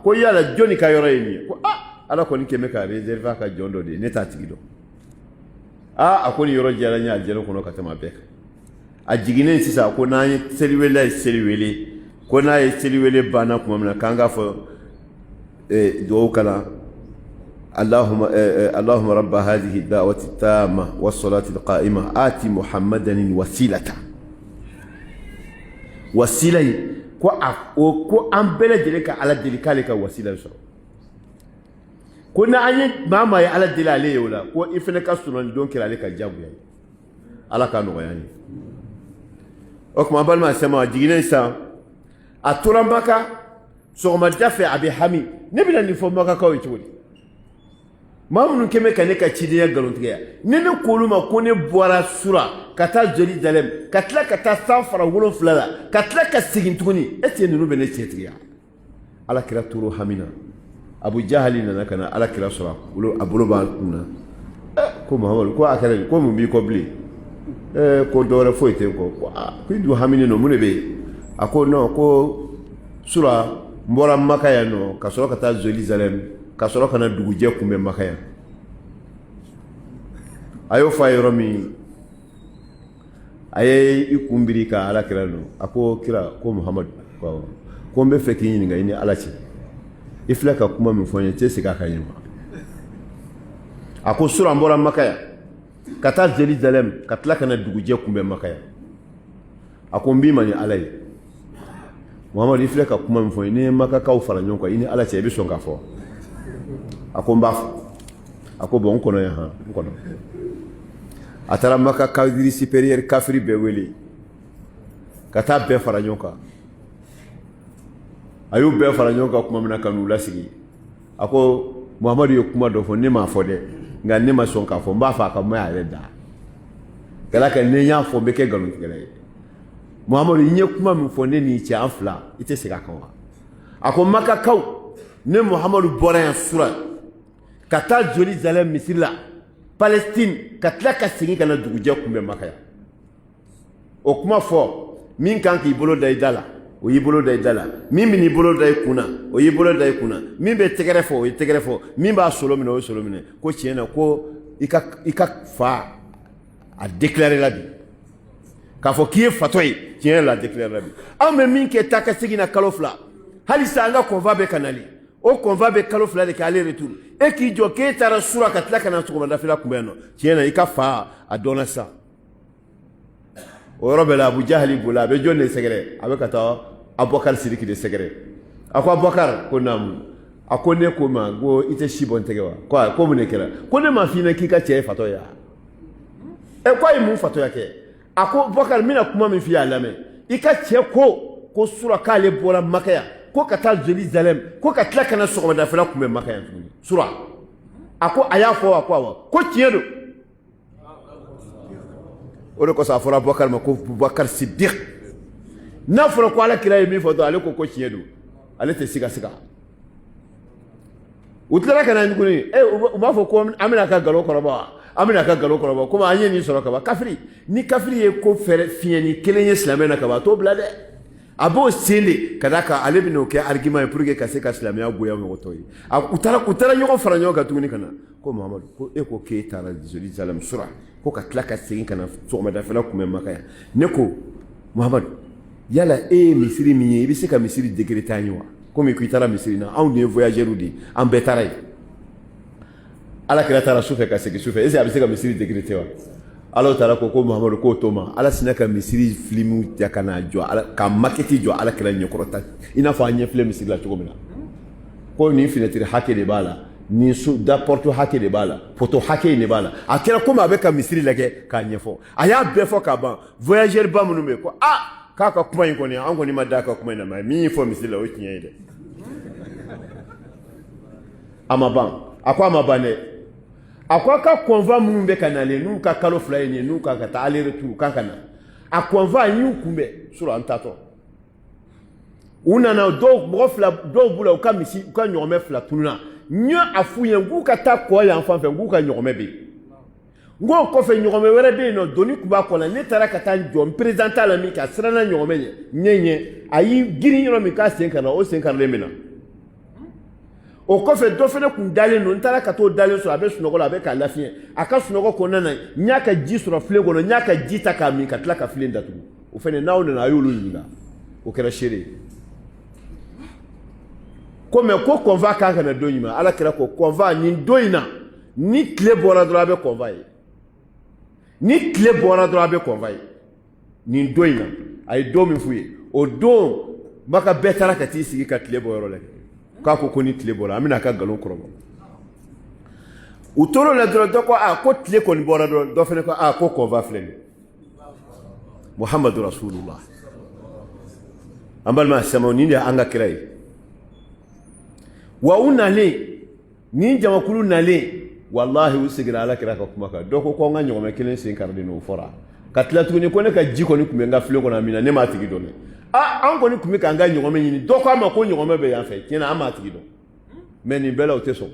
ko yala jɔnni ka yɔrɔ ye nin ye ko ala kɔni kɛmɛ ka réserver a ka jɔn dɔ de ye ne t'a tigi dɔn a ko nin yɔrɔ diyara n ye aljɛnɛ kɔnɔ ka tɛmɛ a bɛɛ kan a jiginnen sisan ko n'an ye seliwela ye seli wele ko n'a ye seli wele banna tuma min na k'an k'a fɔ dugawu kalan اللهم رب هذه الدعوة التامة والصلاة القائمة آتي محمدا الوسيلة وسيلة ko an bɛɛ lajɛlen ka ala deli k'ale ka wasila sɔrɔ ko n'an ye maa maa ye ala deli ale ye o la ko i fana ka sunɔni don kɛra ale ka diyagoya ye ala ka nɔgɔya ye o tuma balima sɛma jiginnen sisan a tora maka sɔgɔmada fɛ a bɛ hami ne bɛna nin fɔ makakaw ye cogo di maa minnu kɛmɛ ka ne ka cidenya nkalontigiya ne k'olu ma ko ne bɔra sura ka taa Jerusalem ka tila ka taa san fara 7 la ka tila ka segin tuguni est-ce que ninnu bɛ ne cɛtigiya ala kira toro hamina Abu Jahali nana ka na ala kira sɔrɔ a bolo b'a kun na ko Muhamadu ko a kɛra ko mun b'i kɔ bilen ko dɔ wɛrɛ foyi tɛ n kɔ ko i dun haminen don mun de bɛ yen a ko non ko sura n bɔra Maka yan nɔ ka sɔrɔ ka taa Jerusalem ka sɔrɔ ka na dugujɛ kunbɛn Maka yan a y'o fɔ a ye yɔrɔ min a ye i kun biri ka ala kira nɔ a ko kira ko Muhamadu ko n bɛ fɛ k'i ɲininka i ni ala cɛ i filɛ ka kuma min fɔ n ye tɛ segin a kan ɲɛ ma a ko sura n bɔra Maka yan ka taa Jerusalem ka tila ka na dugujɛ kunbɛn Maka yan a ko n b'i ma ni ala ye Muhamadu i filɛ ka kuma min fɔ n ye n'i ye Makakaw fara ɲɔgɔn kan i ni ala cɛ i bɛ sɔn k'a fɔ a ko n b'a fɔ a ko bon n kɔnɔ yan n kɔnɔ a taara Maka cadre supérieur kafiri bɛɛ wele ka taa bɛɛ fara ɲɔgɔn kan a y'u bɛɛ fara ɲɔgɔn kan tuma min na ka n'u lasigi a ko Muhamadu ye kuma dɔ fɔ ne m'a fɔ dɛ nka ne ma sɔn k'a fɔ n b'a fɔ a ka mɛn a yɛrɛ da kɛla kɛ ne y'a fɔ n bɛ kɛ nkalontigɛla ye Muhamadu i ye kuma min fɔ ne n'i cɛ an fila i tɛ segin a kan wa a ko Makakaw ne Muhamadu bɔra yan sura ka taa Jerusalem Misiri la Palestine ka tila ka segin ka na dugujɛ kunbɛn Maka yan o kuma fɔ min kan k'i bolo da i da la o y'i bolo da i da la min bɛ n'i bolo da i kun na o y'i bolo da i kun na min bɛ tɛgɛrɛ fɔ o ye tɛgɛrɛ fɔ min b'a solo minɛ o ye solo minɛ ko tiɲɛ na ko i ka fa a déclaré la bi k'a fɔ k'i ye fatɔ ye tiɲɛ la a déclaré la bi anw bɛ min kɛ taa ka segin na kalo 2 hali sisan an ka kɔnfa bɛ ka nali o kɔnfa bɛ kalo 2 de kɛ ale retour e k'i jɔ k'e taara sura ka tila ka na sɔgɔmadafɛla kunbɛn yan nɔ tiɲɛ na i ka fa a dɔnna sisan o yɔrɔ bɛɛ la Abu Jahali bolo a bɛ jɔn de sɛgɛrɛ a bɛ ka taa Abubakar Sidiki de sɛgɛrɛ a ko Abubakar ko naamu a ko ne ko ma ko i tɛ si bɔ n tɛgɛ wa ko mun de kɛra ko ne m'a f'i ɲɛna k'i ka cɛ ye fatɔ ye wa ko a ye mun fatɔya kɛ a ko Abubakar n bɛna kuma min f'i ye a lamɛn i ka cɛ ko sura k'ale bɔra Maka yan ko ka taa Jerusalem ko ka tila ka na sɔgɔmadafɛla kunbɛn Maka yan tuguni sura a ko a y'a fɔ wa ko awɔ ko tiɲɛ don o de ko sa fɔra Abubakar ma ko Bubakar Siddiq n'a fɔra ko alakira ye min fɔ dɔrɔn ale ko tiɲɛ don ale tɛ siga u tilala ka na tuguni u b'a fɔ ko an bɛna ka nkalon kɔrɔbɔ komi an ye nin sɔrɔ kaban kafiri ni kafiri ye ko fɛrɛ fiɲɛni kelen ye silamɛ na kaban a t'o bila dɛ a b'o sen de ka d'a kan ale bɛ n'o kɛ argument ye pour que ka se ka silamɛya goya mɔgɔ tɔw ye u taara ɲɔgɔn fara ɲɔgɔn kan tuguni ka na ko Mamadu ko e ko k'e taara Jérusalem sura ko ka tila ka segin ka na sɔgɔmadafɛla kunbɛn Maka yan ne ko Mamadu yala e ye misiri min ye i bɛ se ka misiri degré ta an ye wa komi k'i taara misiri na anw de ye voyageurs de ye an bɛɛ taara yen Alakira taara sufɛ ka segin sufɛ est-ce que a bɛ se ka misiri degré tɛ wa Ala taara ko Muhamadu k'o to ma Ala sina ka misiri film ta ka na jɔ ka maquette jɔ Alakira ɲɛkɔrɔta i n'a fɔ an ɲɛ filɛ misiri la cogo min na ko nin fenêtre hakɛ de b'a la nin da porte hakɛ de b'a la poto hakɛ de b'a la a kɛra komi a bɛ ka misiri lajɛ k'a ɲɛfɔ a y'a bɛɛ fɔ ka ban voyageur ba minnu bɛ ko k'a ka kuma in kɔni an kɔni ma da ka kuma in na mais min fɔ misiri la o ye tiɲɛ ye dɛ a ma ban a ko a ma ban dɛ a ko a ka convoi minnu bɛ ka nalen n'u ka kalo 2 ye nin n'u ka taa aller retour kan ka na a convoi an y'u kunbɛn sur an tatɔ u nana dɔw b'u la u ka ɲɔgɔmɛ 2 tununa n ye a f'u ye k'u ka taa kɔ yan fan fɛ k'u ka ɲɔgɔmɛ bɛ yen n k'o kɔfɛ ɲɔgɔmɛ wɛrɛ bɛ yen nɔ doni tun b'a kɔ la ne taara ka taa jɔ n président la min kɛ a siranna ɲɔgɔmɛ ɲɛ a y'i girin yɔrɔ min k'a sen kari la o sen karilen bɛ na o kɔfɛ dɔ fana tun dalen don n taara ka t'o dalen sɔrɔ a bɛ sunɔgɔ la a bɛ k'a lafiɲɛ a ka sunɔgɔ kɔnɔna na n y'a ka ji sɔrɔ filen kɔnɔ n y'a ka ji ta k'a min ka tila ka filen datugu o fana n'aw nana a y'olu ɲininka o kɛra seere ye ko mɛ ko convoi kan ka na don jumɛn Alakira ko convoi nin don in na ni tile bɔra dɔrɔn a bɛ convoi ye ni tile bɔra dɔrɔn a bɛ convoi ye nin don in na a ye don min f'u ye o don Maka bɛɛ taara ka t'i sigi ka tile bɔ yɔrɔ la k'a ko ni tile bɔra an bɛna a ka nkalon kɔrɔbɔ u tor'o la dɔrɔn dɔ ko ko tile kɔni bɔra dɔrɔn dɔ fana ko ko convoi filɛ nin Muhamadu Rasulullah an balima silamɛw nin de y'an ka kira ye wa u nalen nin jamakulu nalen wallahi u seginna Alakira ka kuma kan dɔ ko an ka ɲɔgɔmɛ kelen sen karilen n'o fɔra ka tila tuguni ko ne ka ji kɔni tun bɛ n ka filen kɔnɔ min na ne m'a tigi dɔn dɛ an kɔni tun bɛ k'an ka ɲɔgɔmɛ ɲini dɔ k'a ma ko ɲɔgɔmɛ bɛ yan fɛ tiɲɛna an m'a tigi dɔn mais nin bɛɛ la u tɛ sɔn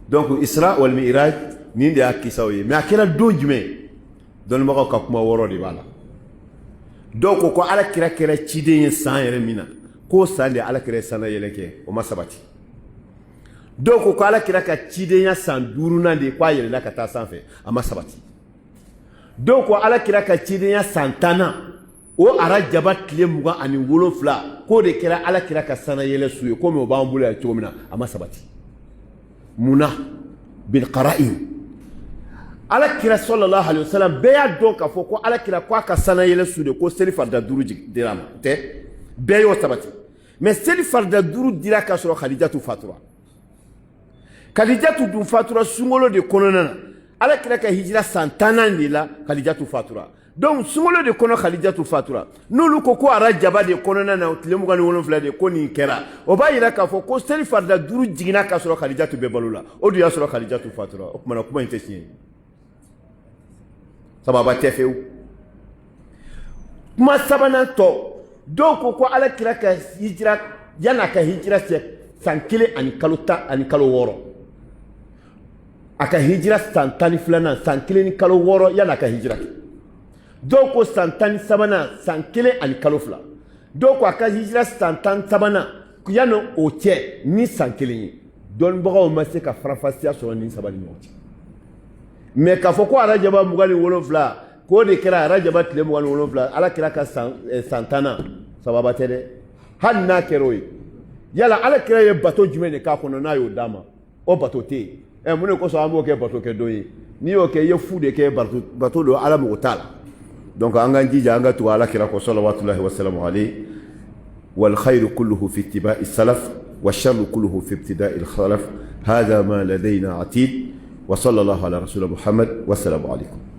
donc Isra wal Mi'raj nin de y'a kisaw ye mais a kɛra don jumɛn dɔnnibagaw ka kuma wɔɔrɔ de b'a la dɔw ko Alakira kɛra ciden ye san yɛrɛ min na k'o san de Alakira ye sanna yɛlɛ kɛ o ma sabati dɔw ko Alakira ka cidenya san 5nan de k'a yɛlɛla ka taa sanfɛ a ma sabati dɔw ko Alakira ka cidenya san 10nan o Arajaba tile 27 k'o de kɛra Alakira ka sanna yɛlɛ su ye komi o b'an bolo yan cogo min na a ma sabati munna bil qara'in Alakira sallallahu alaihi wasallam bɛɛ y'a dɔn k'a fɔ ko Alakira k'a ka sanna yɛlɛ su de ko seli farida 5 dira ma tɛ bɛɛ y'o sabati mais seli farida 5 dira k'a sɔrɔ Khadijatu fatura Khadijatu dun fatura sunkalo de kɔnɔna na Alakira ka hijira san 10nan de la Khadijatu fatura donc sunkalo de kɔnɔ Khadijatu fatura n'olu ko Arajaba de kɔnɔna na tile 27 de ko nin kɛra o b'a yira k'a fɔ ko seli farida 5 jiginna k'a sɔrɔ Khadijatu bɛ balo la o dun y'a sɔrɔ Khadijatu fatura o kumana kuma in tɛ tiɲɛ ye sababa tɛ fewu kuma sabanan tɔ dɔw ko Alakira ka hijira yana ka hijira cɛ san 1 ani kalo 10 ani kalo 6 a ka hijira san 12nan san 1 ni kalo 6 yana ka hijira dɔw ko san 13nan san 1 ani kalo 2 dɔw ko a ka hijira san 13nan yana o cɛ ni san 1 ye dɔnnibagaw ma se ka farafasiya sɔrɔ ni saba ni ɲɔgɔn cɛ mais k'a fɔ ko Arajaba 27 k'o de kɛra Arajaba tile 27 Alakira ka san 10nan sababa tɛ dɛ hali n'a kɛra o ye yala Alakira ye bato jumɛn de k'a kɔnɔ n'a y'o d'a ma o bato tɛ yen mun de kosɔn an b'o kɛ bato kɛ don ye n'i y'o kɛ i ye fu de kɛ bato don Ala mago t'a la donc an k'an jija an ka tugu Alakira kɔ salawatullahi wa salamu alayhi wal khayru kulluhu fi ittiba'i salaf wa sharru kulluhu fi ibtida'i al khalaf hadha ma ladayna atid wa sallallahu ala rasul Muhammad wa salamu alaykum